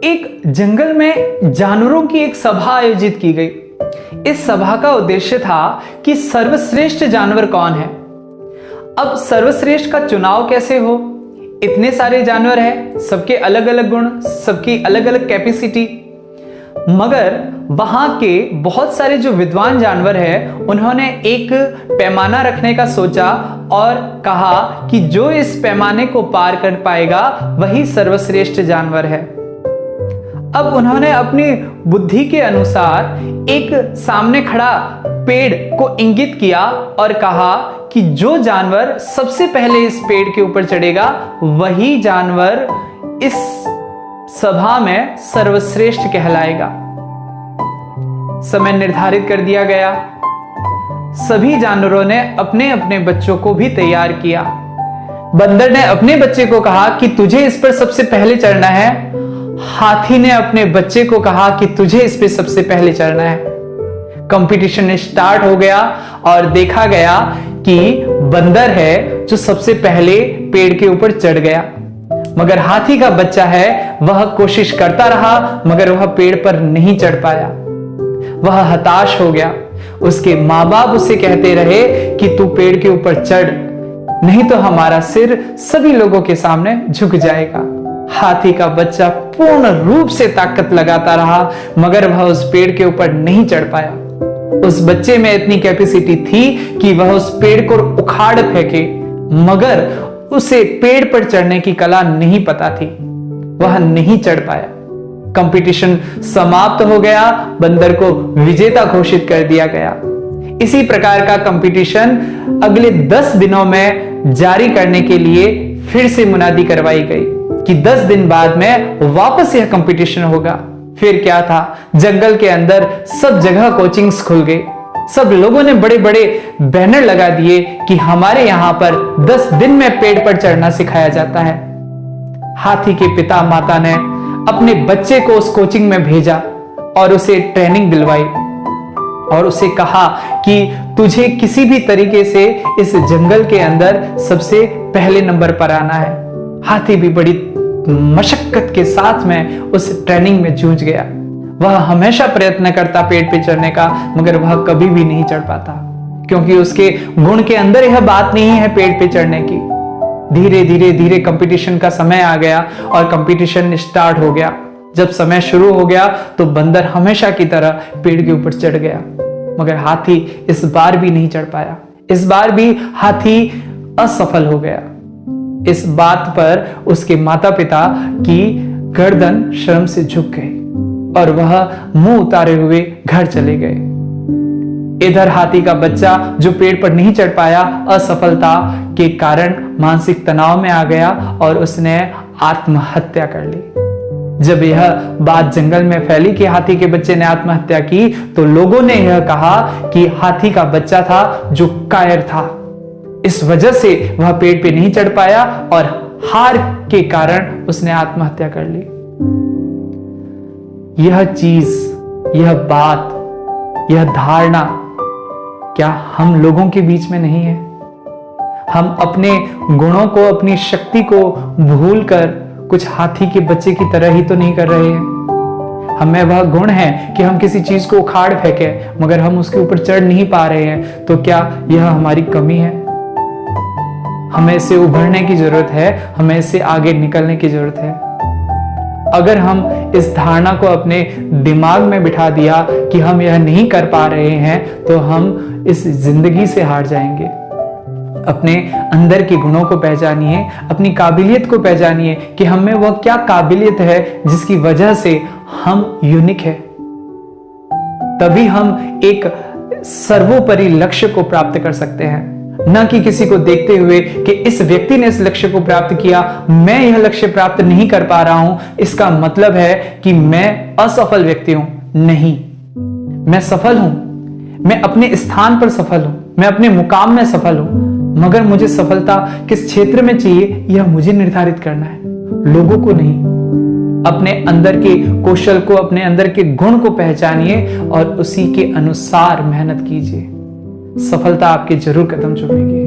एक जंगल में जानवरों की एक सभा आयोजित की गई। इस सभा का उद्देश्य था कि सर्वश्रेष्ठ जानवर कौन है। अब सर्वश्रेष्ठ का चुनाव कैसे हो? इतने सारे जानवर हैं, सबके अलग अलग गुण, सबकी अलग अलग कैपेसिटी, मगर वहां के बहुत सारे जो विद्वान जानवर हैं उन्होंने एक पैमाना रखने का सोचा और कहा कि जो इस पैमाने को पार कर पाएगा वही सर्वश्रेष्ठ जानवर है। अब उन्होंने अपनी बुद्धि के अनुसार एक सामने खड़ा पेड़ को इंगित किया और कहा कि जो जानवर सबसे पहले इस पेड़ के ऊपर चढ़ेगा वही जानवर इस सभा में सर्वश्रेष्ठ कहलाएगा। समय निर्धारित कर दिया गया। सभी जानवरों ने अपने अपने बच्चों को भी तैयार किया। बंदर ने अपने बच्चे को कहा कि तुझे इस पर सबसे पहले चढ़ना है। हाथी ने अपने बच्चे को कहा कि तुझे इस पर सबसे पहले चढ़ना है। कंपटीशन स्टार्ट हो गया और देखा गया कि बंदर है जो सबसे पहले पेड़ के ऊपर चढ़ गया, मगर हाथी का बच्चा है वह कोशिश करता रहा मगर वह पेड़ पर नहीं चढ़ पाया। वह हताश हो गया। उसके माँ बाप उसे कहते रहे कि तू पेड़ के ऊपर चढ़, नहीं तो हमारा सिर सभी लोगों के सामने झुक जाएगा। हाथी का बच्चा पूर्ण रूप से ताकत लगाता रहा मगर वह उस पेड़ के ऊपर नहीं चढ़ पाया। उस बच्चे में इतनी कैपेसिटी थी कि वह उस पेड़ को उखाड़ फेंके, मगर उसे पेड़ पर चढ़ने की कला नहीं पता थी। वह नहीं चढ़ पाया। कंपटीशन समाप्त हो गया। बंदर को विजेता घोषित कर दिया गया। इसी प्रकार का कंपटीशन अगले 10 दिनों में जारी करने के लिए फिर से मुनादी करवाई गई कि 10 दिन बाद में वापस यह कंपटीशन होगा। फिर क्या था, जंगल के अंदर सब जगह कोचिंग्स खुल गई। सब लोगों ने बड़े बड़े बैनर लगा दिए कि हमारे यहां पर 10 दिन में पेड़ पर चढ़ना सिखाया जाता है। हाथी के पिता माता ने अपने बच्चे को उस कोचिंग में भेजा और उसे ट्रेनिंग दिलवाई और उसे कहा कि तुझे किसी भी तरीके से इस जंगल के अंदर सबसे पहले नंबर पर आना है। हाथी भी बड़ी मशक्कत के साथ में उस ट्रेनिंग में जूझ गया। वह हमेशा प्रयत्न करता पेड़ पे चढ़ने का, मगर वह कभी भी नहीं चढ़ पाता, क्योंकि उसके गुण के अंदर यह बात नहीं है पेड़ पे चढ़ने की। धीरे धीरे धीरे कंपटीशन का समय आ गया और कंपटीशन स्टार्ट हो गया। जब समय शुरू हो गया तो बंदर हमेशा की तरह पेड़ के ऊपर चढ़ गया, मगर हाथी इस बार भी नहीं चढ़ पाया। इस बार भी हाथी असफल हो गया। इस बात पर उसके माता पिता की गर्दन शर्म से झुक गई और वह मुंह उतारे हुए घर चले गए। इधर हाथी का बच्चा जो पेड़ पर नहीं चढ़ पाया, असफलता के कारण मानसिक तनाव में आ गया और उसने आत्महत्या कर ली। जब यह बात जंगल में फैली कि हाथी के बच्चे ने आत्महत्या की, तो लोगों ने यह कहा कि हाथी का बच्चा था जो कायर था, इस वजह से वह पेड़ पे नहीं चढ़ पाया और हार के कारण उसने आत्महत्या कर ली। यह चीज, यह बात, यह धारणा क्या हम लोगों के बीच में नहीं है? हम अपने गुणों को, अपनी शक्ति को भूलकर कुछ हाथी के बच्चे की तरह ही तो नहीं कर रहे हैं। हमें वह गुण है कि हम किसी चीज को उखाड़ फेंके, मगर हम उसके ऊपर चढ़ नहीं पा रहे हैं, तो क्या यह हमारी कमी है? हमें इससे उभरने की जरूरत है, हमें इससे आगे निकलने की जरूरत है। अगर हम इस धारणा को अपने दिमाग में बिठा दिया कि हम यह नहीं कर पा रहे हैं, तो हम इस जिंदगी से हार जाएंगे। अपने अंदर के गुणों को पहचानिए, अपनी काबिलियत को पहचानिए कि हमें वह क्या काबिलियत है जिसकी वजह से हम यूनिक है। तभी हम एक सर्वोपरि लक्ष्य को प्राप्त कर सकते हैं, न कि किसी को देखते हुए कि इस व्यक्ति ने इस लक्ष्य को प्राप्त किया, मैं यह लक्ष्य प्राप्त नहीं कर पा रहा हूं, इसका मतलब है कि मैं असफल व्यक्ति हूं। नहीं, मैं सफल हूं, मैं अपने स्थान पर सफल हूं, मैं अपने मुकाम में सफल हूं, मगर मुझे सफलता किस क्षेत्र में चाहिए यह मुझे निर्धारित करना है, लोगों को नहीं। अपने अंदर के कौशल को, अपने अंदर के गुण को पहचानिए और उसी के अनुसार मेहनत कीजिए। सफलता आपके जरूर कदम चूमेगी।